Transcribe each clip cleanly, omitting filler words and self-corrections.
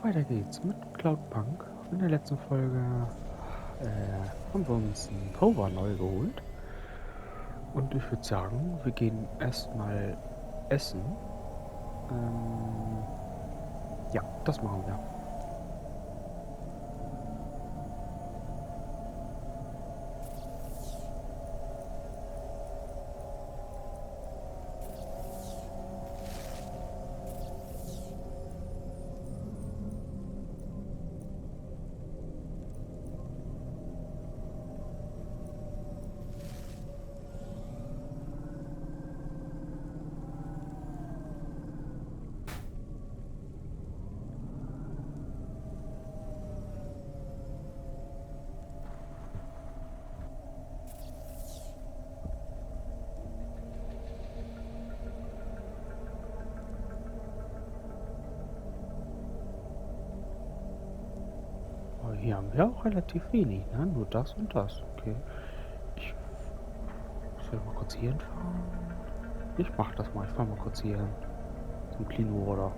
weiter geht's mit Cloudpunk. In der letzten Folge haben wir uns einen Power neu geholt. Und ich würde sagen, wir gehen erstmal essen. Ja, das machen wir. Aber hier haben wir auch relativ wenig, ne? Nur das und das. Okay. Ich soll mal kurz hier hinfahren. Ich mach das mal. Ich fahr mal kurz hier hin. Zum Clean Water.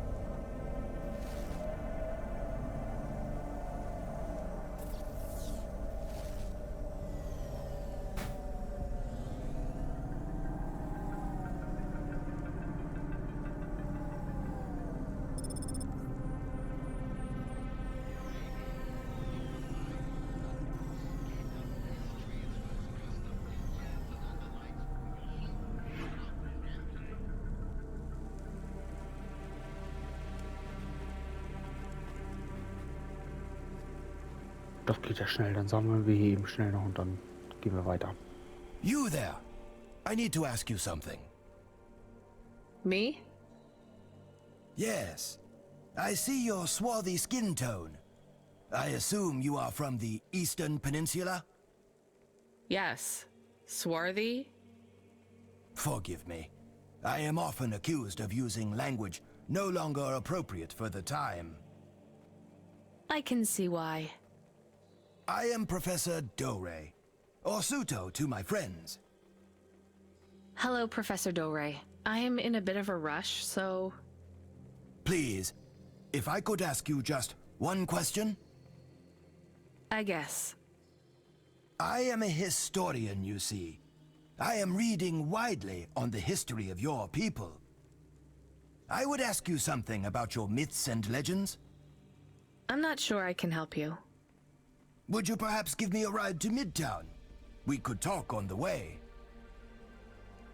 Das geht ja schnell. Dann sammeln wir hier eben schnell noch und dann gehen wir weiter. You there! I need to ask you something. Me? Yes. I see your swarthy skin tone. I assume you are from the Eastern Peninsula? Yes. Swarthy? Forgive me. I am often accused of using language no longer appropriate for the time. I can see why. I am Professor Dore, or Suto to my friends. Hello, Professor Dore. I am in a bit of a rush, so... Please, if I could ask you just one question? I guess. I am a historian, you see. I am reading widely on the history of your people. I would ask you something about your myths and legends. I'm not sure I can help you. Would you perhaps give me a ride to Midtown? We could talk on the way.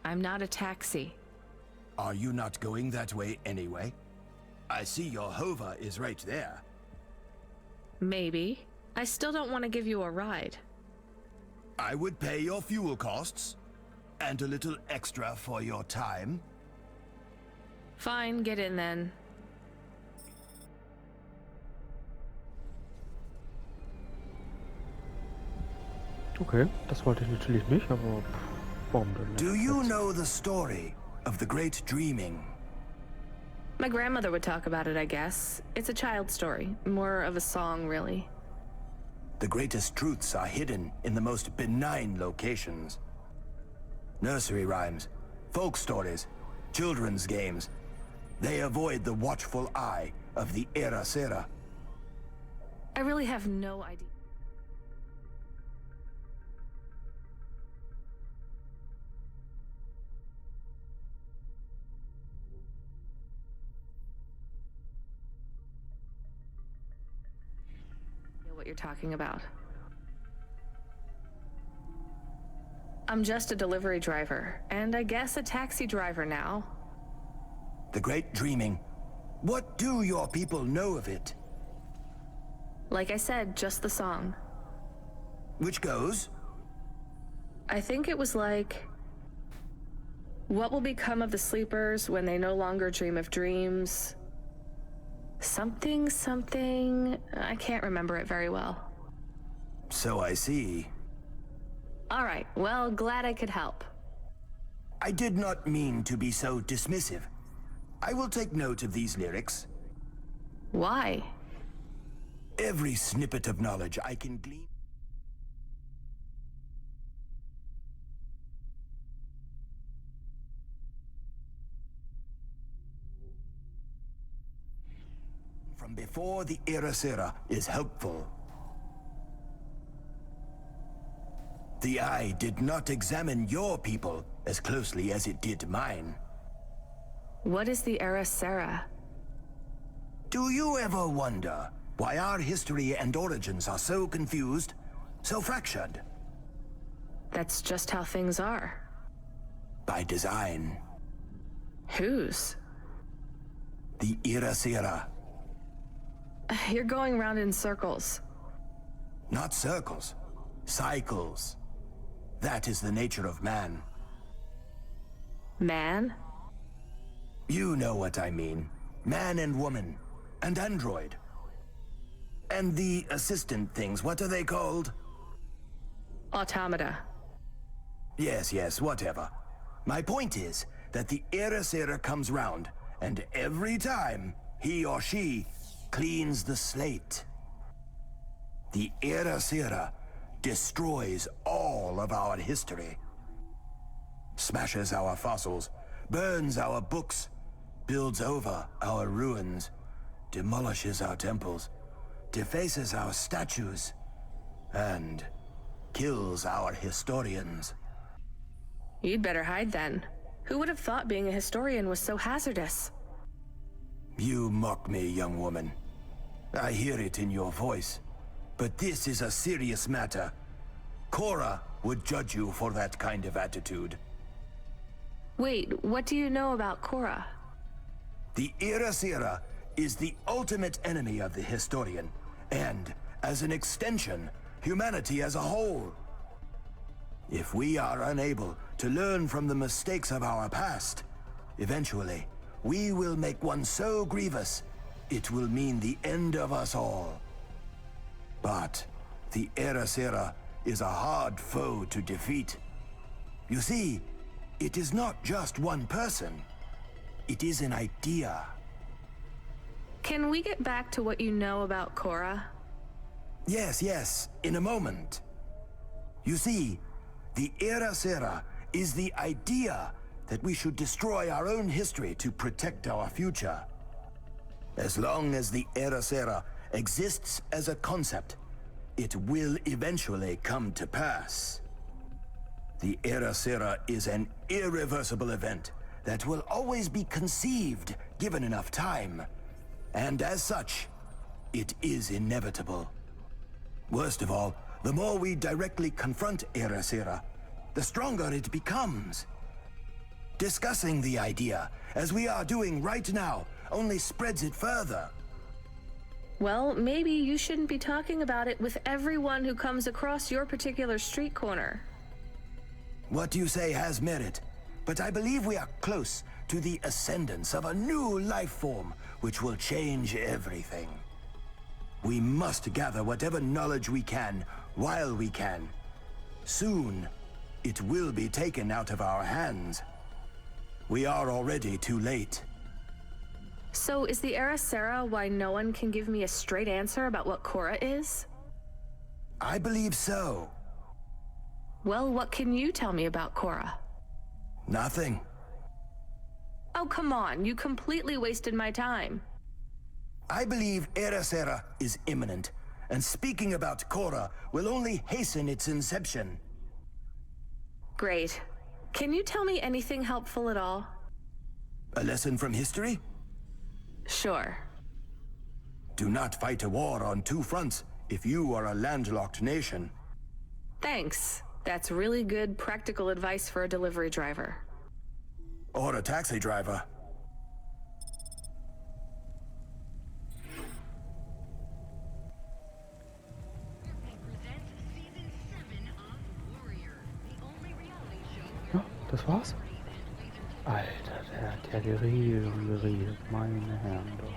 I'm not a taxi. Are you not going that way anyway? I see your hover is right there. Maybe. I still don't want to give you a ride. I would pay your fuel costs, and a little extra for your time. Fine, get in then. Okay, das wollte ich natürlich nicht, aber warum denn nicht? Do you know the story of the Great Dreaming? My grandmother would talk about it, I guess. It's a child story. More of a song, really. The greatest truths are hidden in the most benign locations. Nursery rhymes, folk stories, children's games. They avoid the watchful eye of the Era Sera. I really have no idea. What you're talking about. I'm just a delivery driver, and I guess a taxi driver now. The Great Dreaming. What do your people know of it? Like I said, just the song. Which goes? I think it was like... What will become of the sleepers when they no longer dream of dreams? Something, something... I can't remember it very well. So I see. Alright, well, glad I could help. I did not mean to be so dismissive. I will take note of these lyrics. Why? Every snippet of knowledge I can glean from before the Erasera is helpful. The eye did not examine your people as closely as it did mine. What is the Erasera? Do you ever wonder why our history and origins are so confused, so fractured? That's just how things are. By design. Whose? The Erasera. You're going round in circles. Not circles, cycles. That is the nature of man. Man? You know what I mean. Man and woman. And android. And the assistant things, what are they called? Automata. Yes, whatever. My point is that the Erasera comes round, and every time, he or she cleans the slate. The Erasera destroys all of our history. Smashes our fossils, burns our books, builds over our ruins, demolishes our temples, defaces our statues, and kills our historians. You'd better hide then. Who would have thought being a historian was so hazardous? You mock me, young woman. I hear it in your voice. But this is a serious matter. Cora would judge you for that kind of attitude. Wait, what do you know about Cora? The Erasera is the ultimate enemy of the historian, and, as an extension, humanity as a whole. If we are unable to learn from the mistakes of our past, eventually, we will make one so grievous, it will mean the end of us all. But the Erasera is a hard foe to defeat. You see, it is not just one person. It is an idea. Can we get back to what you know about Cora? Yes, in a moment. You see, the Erasera is the idea that we should destroy our own history to protect our future. As long as the Erasera exists as a concept, it will eventually come to pass. The Erasera is an irreversible event that will always be conceived given enough time. And as such, it is inevitable. Worst of all, the more we directly confront Erasera, the stronger it becomes. Discussing the idea, as we are doing right now, only spreads it further. Well, maybe you shouldn't be talking about it with everyone who comes across your particular street corner. What you say has merit, but I believe we are close to the ascendance of a new life form which will change everything. We must gather whatever knowledge we can while we can. Soon, it will be taken out of our hands. We are already too late. So is the Erasera why no one can give me a straight answer about what Cora is? I believe so. Well, what can you tell me about Cora? Nothing. Oh, come on, you completely wasted my time. I believe Erasera is imminent, and speaking about Cora will only hasten its inception. Great. Can you tell me anything helpful at all? A lesson from history? Sure. Do not fight a war on two fronts if you are a landlocked nation. Thanks. That's really good practical advice for a delivery driver. Or a taxi driver. Ja, das war's. Alter, der hat ja geredet und geredet. Meine Herren doch.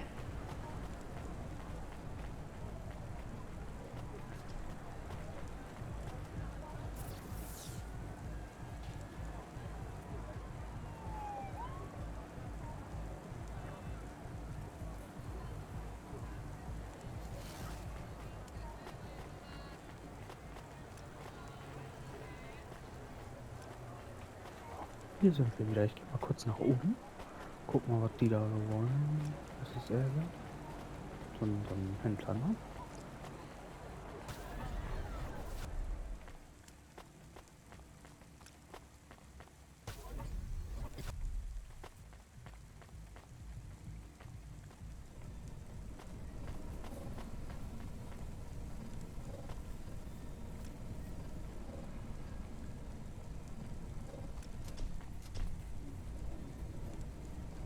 Hier sind wir wieder. Ich gehe mal kurz nach oben. Guck mal, was die da so wollen. Das ist er. so ein Händler, ne?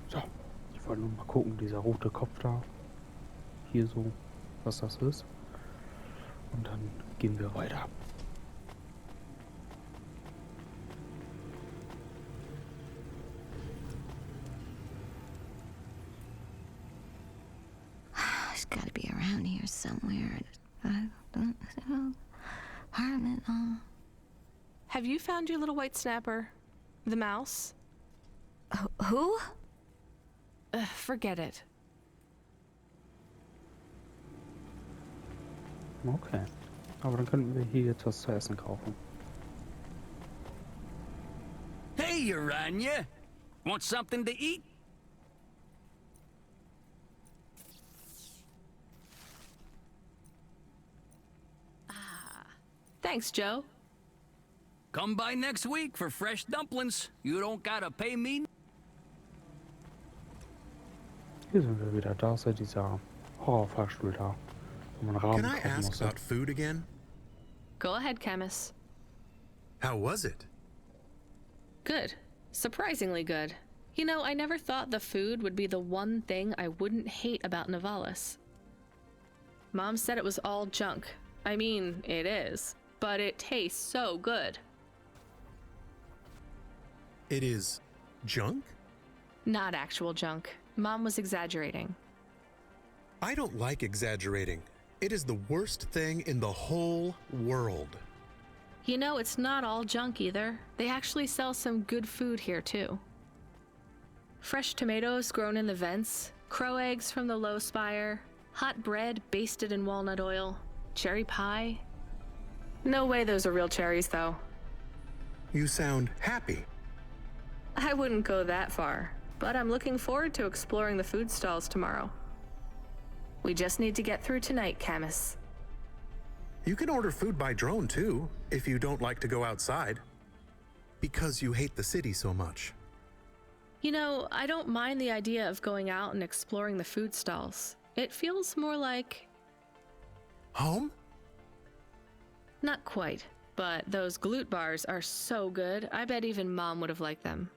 So, ich wollte nur mal gucken, dieser rote Kopf da. Hier so, was das ist. Und dann gehen wir weiter. It's gotta be around here somewhere. I don't know. Harmon, Have you found your little white snapper? The mouse? who? Forget it. Okay. Aber dann könnten wir hier jetzt was zu essen kaufen. Hey, Urania! Want something to eat? Thanks, Joe. Come by next week for fresh dumplings. You don't gotta pay me. Hier sind wir wieder. Da ist ja dieser Horrorfahrstuhl da, wo man Rahmen Can I kaufen ask muss. about food again? Go ahead, Camus. How was it? Good. Surprisingly good. You know, I never thought the food would be the one thing I wouldn't hate about Novalis. Mom said it was all junk. I mean, it is. But it tastes so good. It is junk? Not actual junk. Mom was exaggerating. I don't like exaggerating. It is the worst thing in the whole world. You know, it's not all junk either. They actually sell some good food here too. Fresh tomatoes grown in the vents, crow eggs from the low spire, hot bread basted in walnut oil, cherry pie. No way those are real cherries though. You sound happy. I wouldn't go that far, but I'm looking forward to exploring the food stalls tomorrow. We just need to get through tonight, Camus. You can order food by drone too, if you don't like to go outside. Because you hate the city so much. You know, I don't mind the idea of going out and exploring the food stalls. It feels more like... Home? Not quite, but those glute bars are so good, I bet even Mom would have liked them.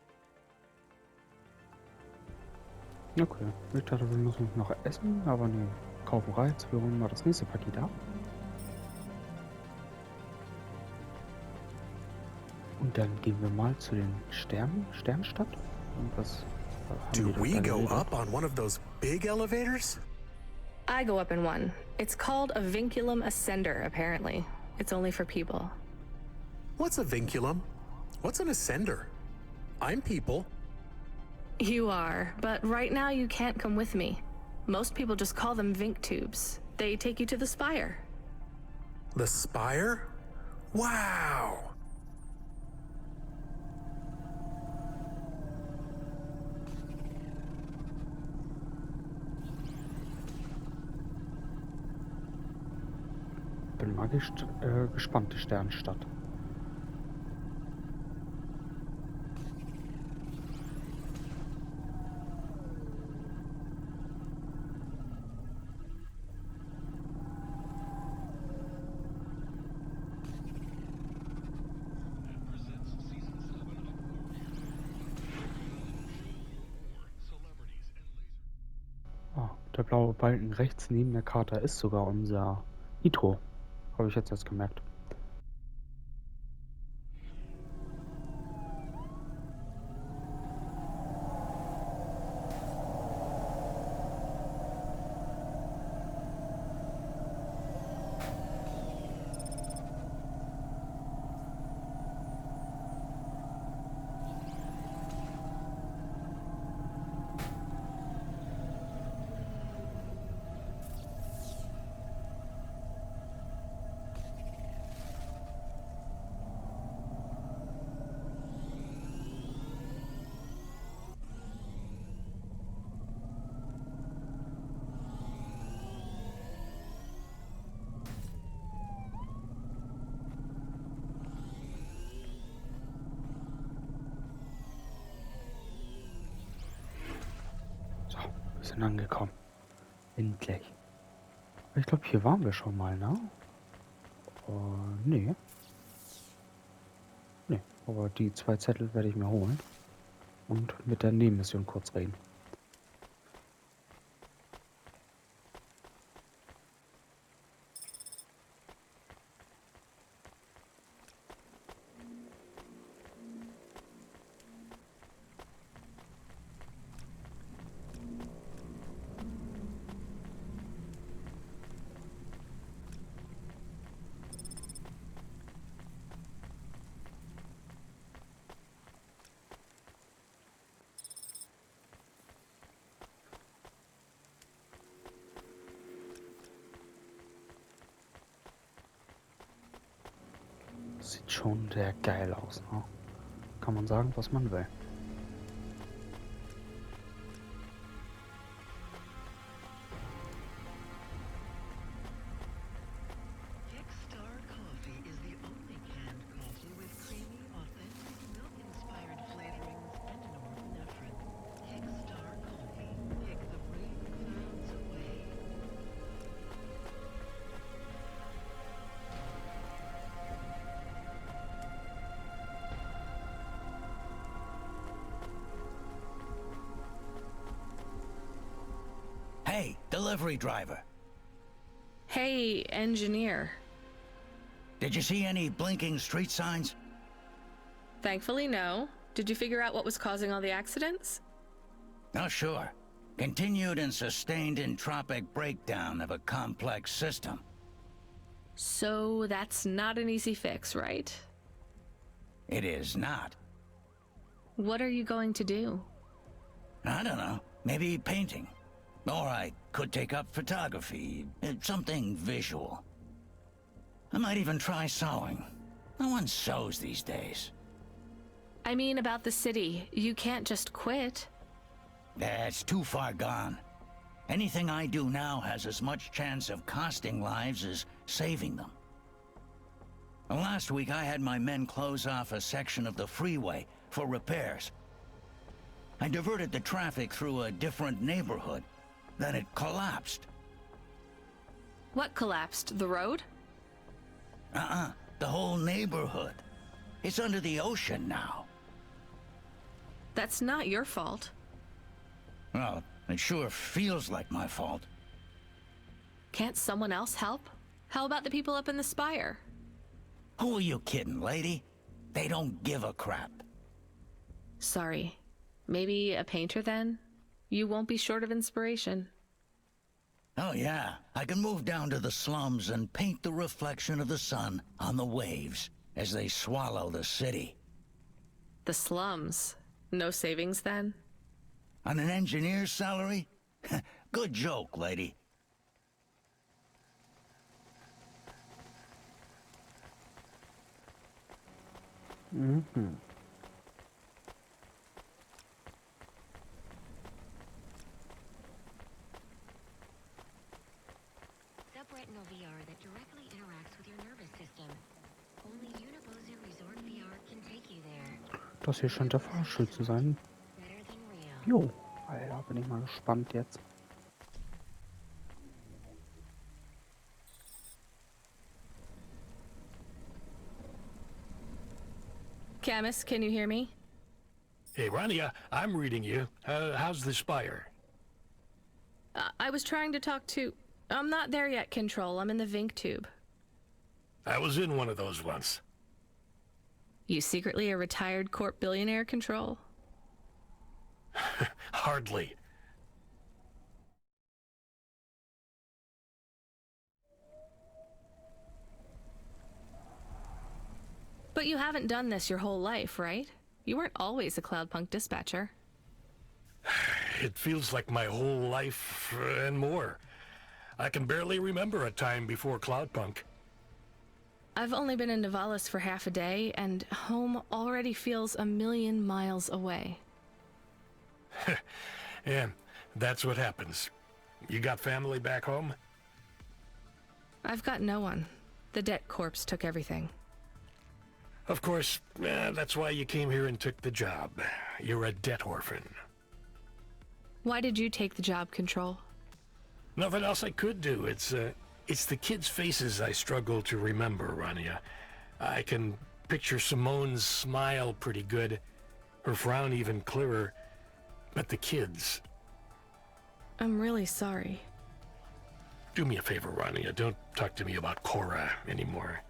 Okay, ich dachte, wir müssen noch essen, aber nee. Kaufen reizt, wir holen mal das nächste Paket ab. Und dann gehen wir mal zu den Sternenstadt. Und was haben Do die da we go geregelt? up on one of those big elevators? I go up in one. It's called a vinculum ascender, apparently. It's only for people. What's a vinculum? What's an ascender? I'm people. You are, but right now you can't come with me. Most people just call them Vink tubes. They take you to the spire. The spire? Wow! Bin mal gespannt, die Sternenstadt. Ah, der blaue Balken rechts neben der Karte ist sogar unser Nitro. Habe ich jetzt erst gemerkt. Wir sind angekommen. Endlich. Ich glaube, hier waren wir schon mal, ne? Nee. Nee, aber die 2 Zettel werde ich mir holen. Und mit der Nebenmission kurz reden. Sieht schon sehr geil aus, ne? Kann man sagen, was man will. Hey, delivery driver. Hey, engineer. Did you see any blinking street signs? Thankfully, no. Did you figure out what was causing all the accidents? Oh, sure. Continued and sustained entropic breakdown of a complex system. So that's not an easy fix, right? It is not. What are you going to do? I don't know. Maybe painting. Or I could take up photography. Something visual. I might even try sewing. No one sews these days. I mean about the city. You can't just quit. That's too far gone. Anything I do now has as much chance of costing lives as saving them. Last week I had my men close off a section of the freeway for repairs. I diverted the traffic through a different neighborhood. Then it collapsed. What collapsed? The road? The whole neighborhood. It's under the ocean now. That's not your fault. Well, it sure feels like my fault. Can't someone else help? How about the people up in the spire? Who are you kidding, lady? They don't give a crap. Sorry. Maybe a painter then? You won't be short of inspiration. Oh yeah, I can move down to the slums and paint the reflection of the sun on the waves as they swallow the city. The slums. No savings then? On an engineer's salary? Good joke, lady. Subretinal VR that directly interacts with your nervous system. Only Unibozu Resort VR can take you there. Das hier scheint der Fahrstuhl zu sein. Better than real. Jo, Alter, bin ich mal gespannt jetzt. Camus, can you hear me? Hey, Rania, I'm reading you. How's the spire? I was trying to talk to... I'm not there yet, Control. I'm in the Vink tube. I was in one of those once. You secretly a retired corp billionaire, Control? Hardly. But you haven't done this your whole life, right? You weren't always a Cloudpunk dispatcher. It feels like my whole life and more. I can barely remember a time before Cloudpunk. I've only been in Nivalis for half a day, and home already feels a million miles away. Yeah, that's what happens. You got family back home? I've got no one. The debt corpse took everything. Of course, that's why you came here and took the job. You're a debt orphan. Why did you take the job, Control? Nothing else I could do. It's the kids' faces I struggle to remember, Rania. I can picture Simone's smile pretty good, her frown even clearer, but the kids... I'm really sorry. Do me a favor, Rania. Don't talk to me about Cora anymore.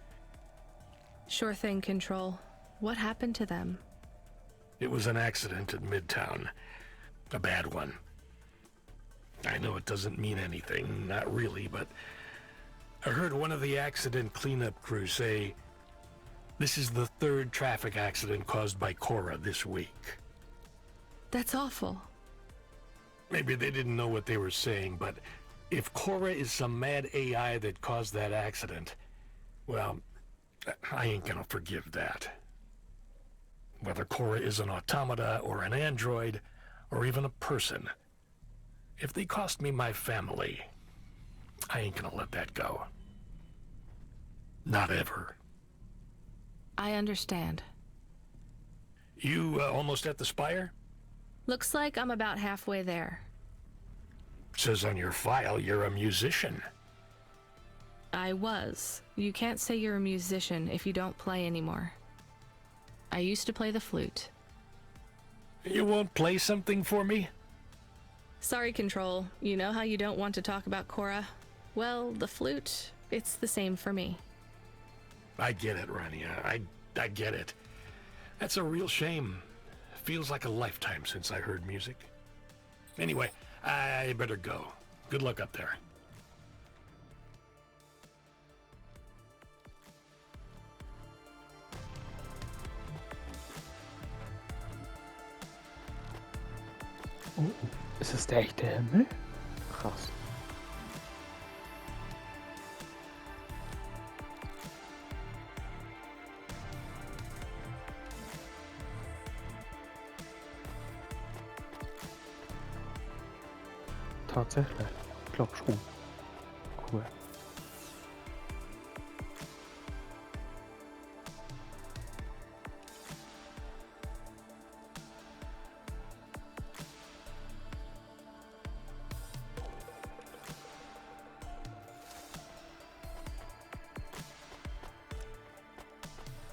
Sure thing, Control. What happened to them? It was an accident at Midtown. A bad one. I know it doesn't mean anything, not really, but I heard one of the accident cleanup crew say this is the third traffic accident caused by Cora this week. That's awful. Maybe they didn't know what they were saying, but if Cora is some mad AI that caused that accident, well, I ain't gonna forgive that. Whether Cora is an automata or an android or even a person, if they cost me my family, I ain't gonna let that go. Not ever. I understand. You almost at the Spire? Looks like I'm about halfway there. Says on your file you're a musician. I was. You can't say you're a musician if you don't play anymore. I used to play the flute. You won't play something for me? Sorry, Control. You know how you don't want to talk about Cora? Well, the flute, it's the same for me. I get it, Rania. I get it. That's a real shame. Feels like a lifetime since I heard music. Anyway, I better go. Good luck up there. Oh, ist es der echte Himmel? Krass. Tatsächlich. Ich glaube schon. Cool.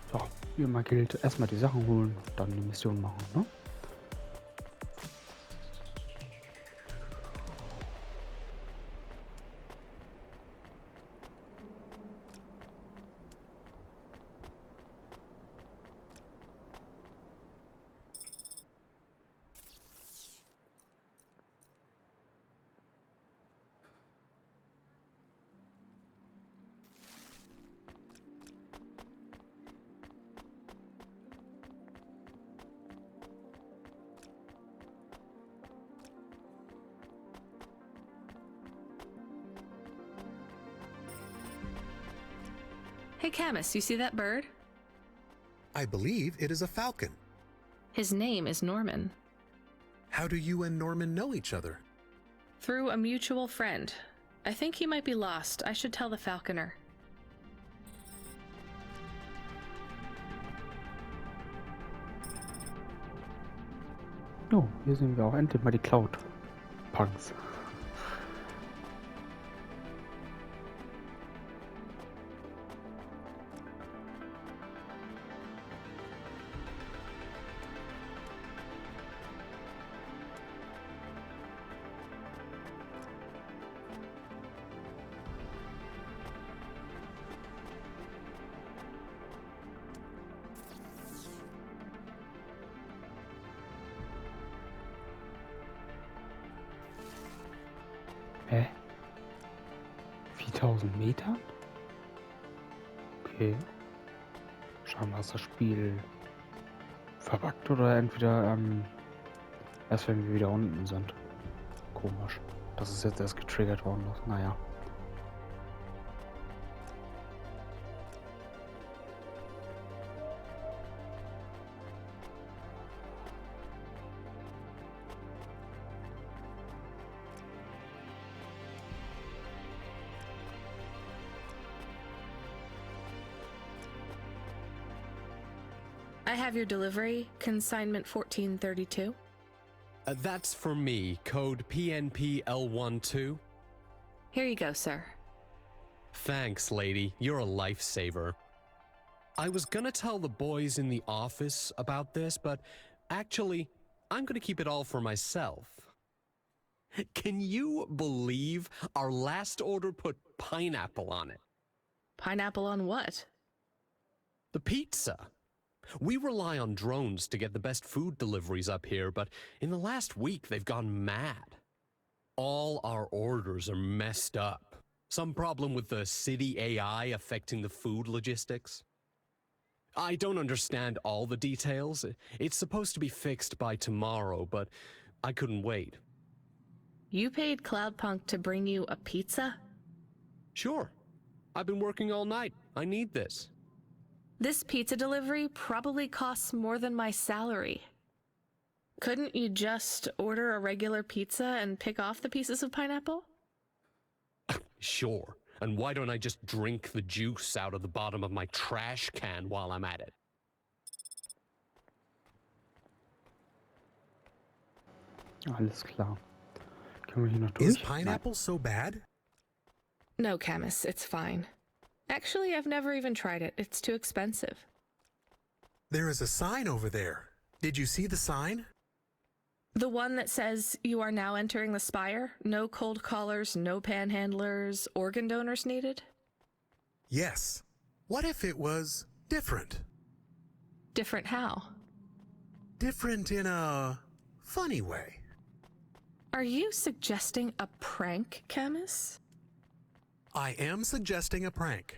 So, wie immer gilt, erstmal die Sachen holen, dann die Mission machen, ne? Hey, Camus, you see that bird? I believe it is a falcon. His name is Norman. How do you and Norman know each other? Through a mutual friend. I think he might be lost. I should tell the falconer. Jo, hier sehen wir auch endlich mal die Cloudpunks. Hä? 4000 Metern? Okay. Scheinbar ist das Spiel verbuggt oder entweder erst wenn wir wieder unten sind. Komisch. Das ist jetzt erst getriggert worden. Naja. I have your delivery, consignment 1432. That's for me, code PNPL12. Here you go, sir. Thanks, lady. You're a lifesaver. I was gonna tell the boys in the office about this, but actually, I'm gonna keep it all for myself. Can you believe our last order put pineapple on it? Pineapple on what? The pizza. We rely on drones to get the best food deliveries up here, but in the last week they've gone mad. All our orders are messed up. Some problem with the city AI affecting the food logistics. I don't understand all the details. It's supposed to be fixed by tomorrow, but I couldn't wait. You paid Cloudpunk to bring you a pizza? Sure. I've been working all night. I need this. This pizza delivery probably costs more than my salary. Couldn't you just order a regular pizza and pick off the pieces of pineapple? Sure. And why don't I just drink the juice out of the bottom of my trash can while I'm at it? Alles klar. Können wir hier noch Is durch? pineapple so bad? No, Camus, it's fine. Actually, I've never even tried it. It's too expensive. There is a sign over there. Did you see the sign? The one that says you are now entering the Spire? No cold callers, no panhandlers, organ donors needed? Yes. What if it was different? Different how? Different in a funny way. Are you suggesting a prank, Camus? I am suggesting a prank.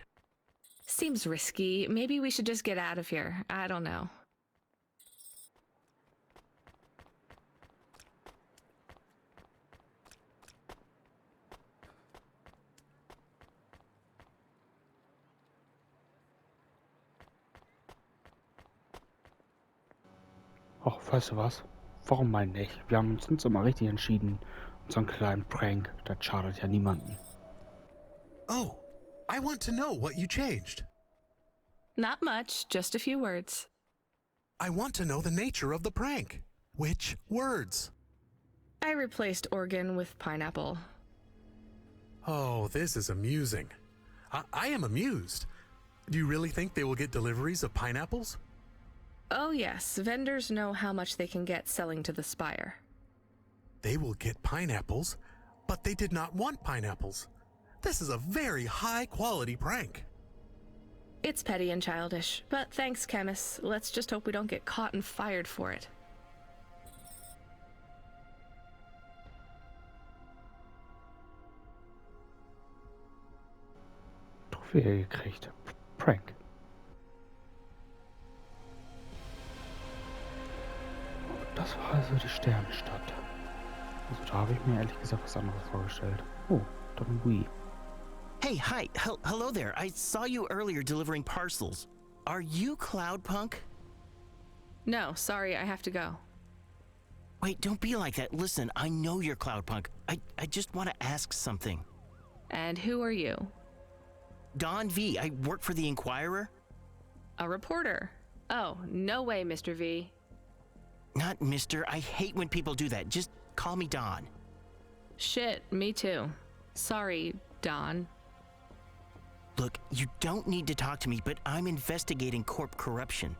Seems risky. Maybe we should just get out of here. I don't know. Ach, weißt du was? Warum mal nicht? Wir haben uns mal richtig entschieden. Unseren kleinen Prank, das schadet ja niemanden. Oh, I want to know what you changed. Not much, just a few words. I want to know the nature of the prank. Which words? I replaced organ with pineapple. Oh, this is amusing. I am amused. Do you really think they will get deliveries of pineapples? Oh yes, vendors know how much they can get selling to the Spire. They will get pineapples, but they did not want pineapples. This is a very high-quality prank. It's petty and childish, but thanks, Camus. Let's just hope we don't get caught and fired for it. Trophäe gekriegt. Prank. Das war also die Sternenstadt. Also da habe ich mir ehrlich gesagt was anderes vorgestellt. Oh, dann Wii. Hey, hi, hello there. I saw you earlier delivering parcels. Are you Cloudpunk? No, sorry, I have to go. Wait, don't be like that. Listen, I know you're Cloudpunk. I just want to ask something. And who are you? Don V. I work for the Inquirer. A reporter. Oh, no way, Mr. V. Not Mr. I hate when people do that. Just call me Don. Shit, me too. Sorry, Don. Look, you don't need to talk to me, but I'm investigating corp corruption.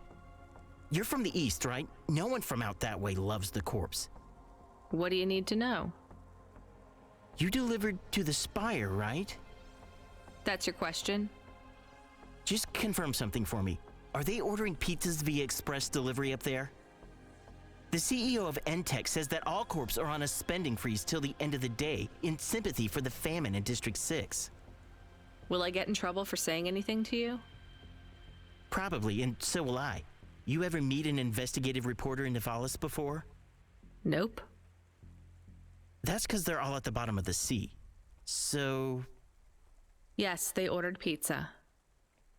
You're from the East, right? No one from out that way loves the corpse. What do you need to know? You delivered to the Spire, right? That's your question? Just confirm something for me. Are they ordering pizzas via express delivery up there? The CEO of Entech says that all corps are on a spending freeze till the end of the day in sympathy for the famine in District 6. Will I get in trouble for saying anything to you? Probably, and so will I. You ever meet an investigative reporter in Nivalis before? Nope. That's because they're all at the bottom of the sea. So... Yes, they ordered pizza.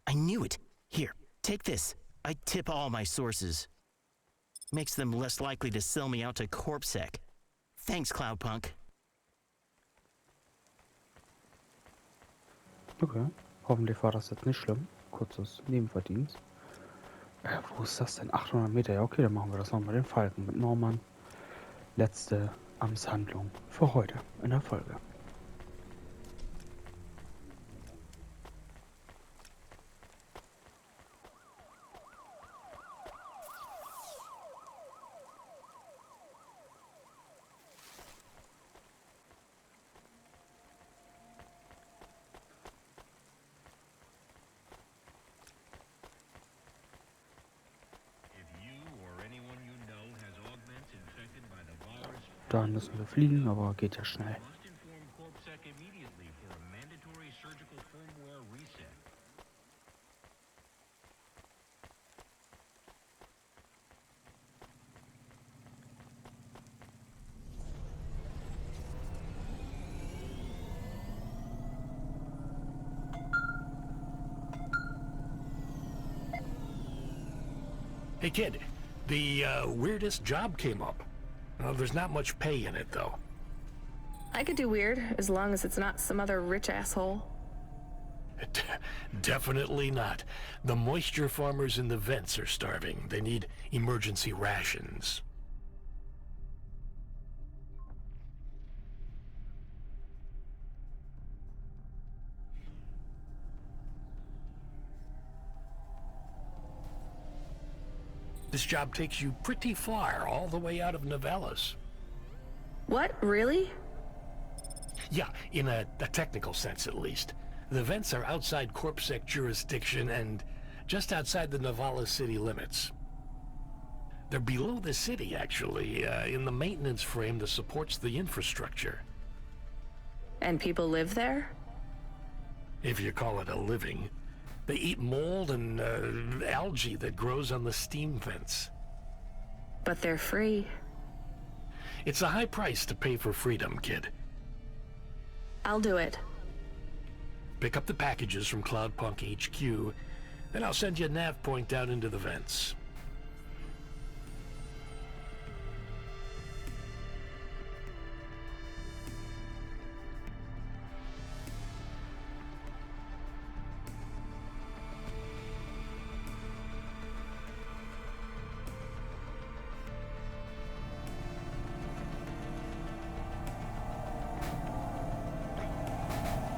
I knew it. Here, take this. I tip all my sources. Makes them less likely to sell me out to CorpSec. Thanks, Cloudpunk. Okay, hoffentlich war das jetzt nicht schlimm. Kurzes Nebenverdienst. Wo ist das denn? 800 Meter. Ja, okay, dann machen wir das noch mit den Falken, mit Norman. letzte Amtshandlung für heute in der Folge. Da müssen wir fliegen, aber geht ja schnell. Hey kid, the weirdest job came up. There's not much pay in it though. I could do weird, as long as it's not some other rich asshole. Definitely not. The moisture farmers in the vents are starving. They need emergency rations. This job takes you pretty far, all the way out of Novellas. What? Really? Yeah, in a technical sense at least. The vents are outside CorpSec jurisdiction and just outside the Novellas city limits. They're below the city, actually, in the maintenance frame that supports the infrastructure. And people live there? If you call it a living. They eat mold and algae that grows on the steam vents. But they're free. It's a high price to pay for freedom, kid. I'll do it. Pick up the packages from Cloudpunk HQ, then I'll send you a nav point down into the vents.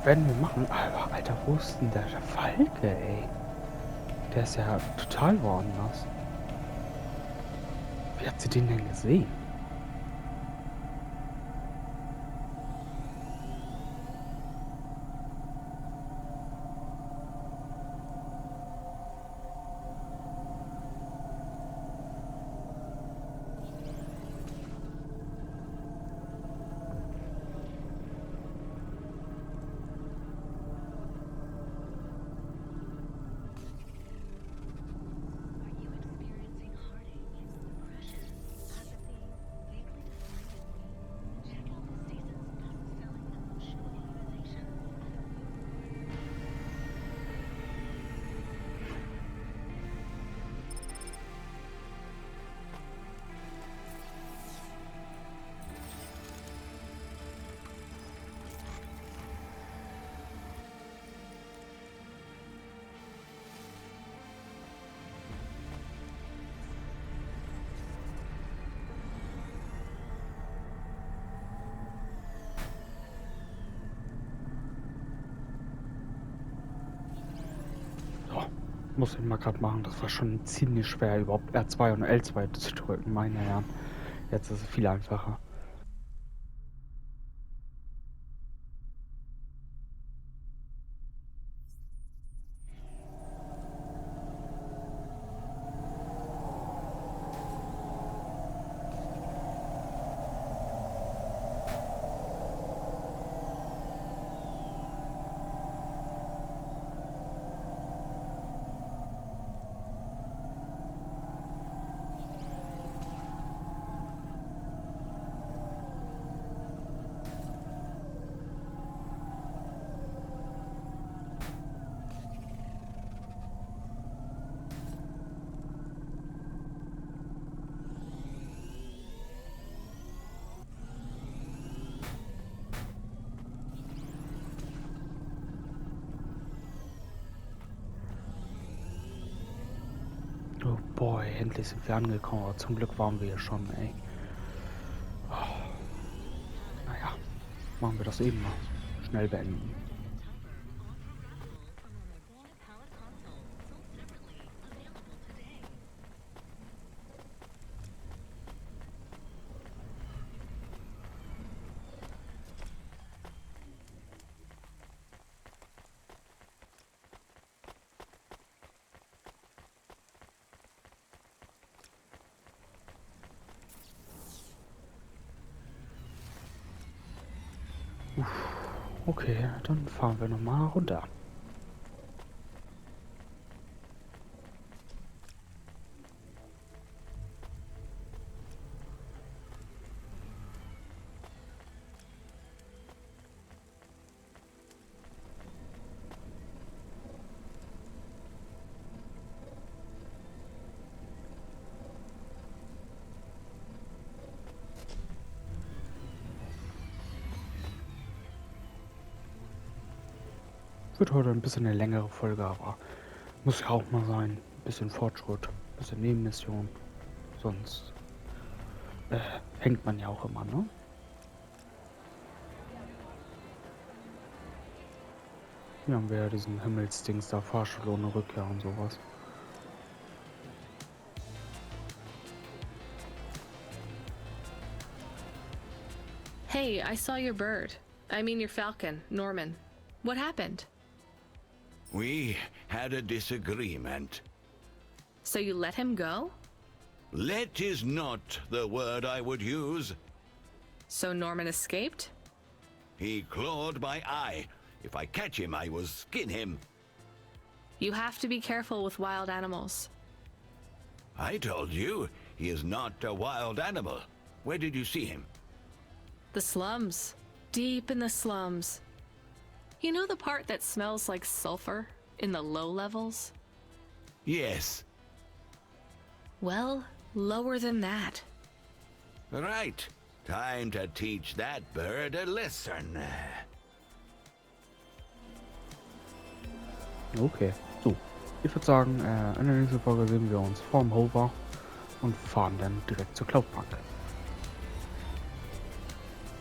Werden wir machen. Aber, Alter, wo ist denn der Falke, ey? Der ist ja total woanders. Wie hat sie den denn gesehen? Muss ich mal gerade machen. Das war schon ziemlich schwer, überhaupt R2 und L2 zu drücken, meine Herren. Jetzt ist es viel einfacher. Oh boy, endlich sind wir angekommen, aber zum Glück waren wir hier schon, ey. Oh, machen wir das eben mal. Schnell beenden. Okay, dann fahren wir nochmal runter. Wird heute ein bisschen eine längere Folge, aber muss ja auch mal sein. Ein bisschen Fortschritt, ein bisschen Nebenmission. Sonst hängt man ja auch immer, ne? Hier haben wir ja diesen Himmelsdings da, Fahrstuhl ohne Rückkehr und sowas. Hey, I saw your bird. I mean your falcon, Norman. What happened? We had a disagreement. So you let him go? Let is not the word I would use. So Norman escaped? He clawed my eye. If I catch him, I will skin him. You have to be careful with wild animals. I told you, he is not a wild animal. Where did you see him? The slums. Deep in the slums. You know the part that smells like sulfur in the low levels? Yes. Well, lower than that. Right. Time to teach that bird a lesson. Okay, so. Ich würde sagen, in der nächsten Folge sehen wir uns vorm Hover und fahren dann direkt zur Cloudpunk.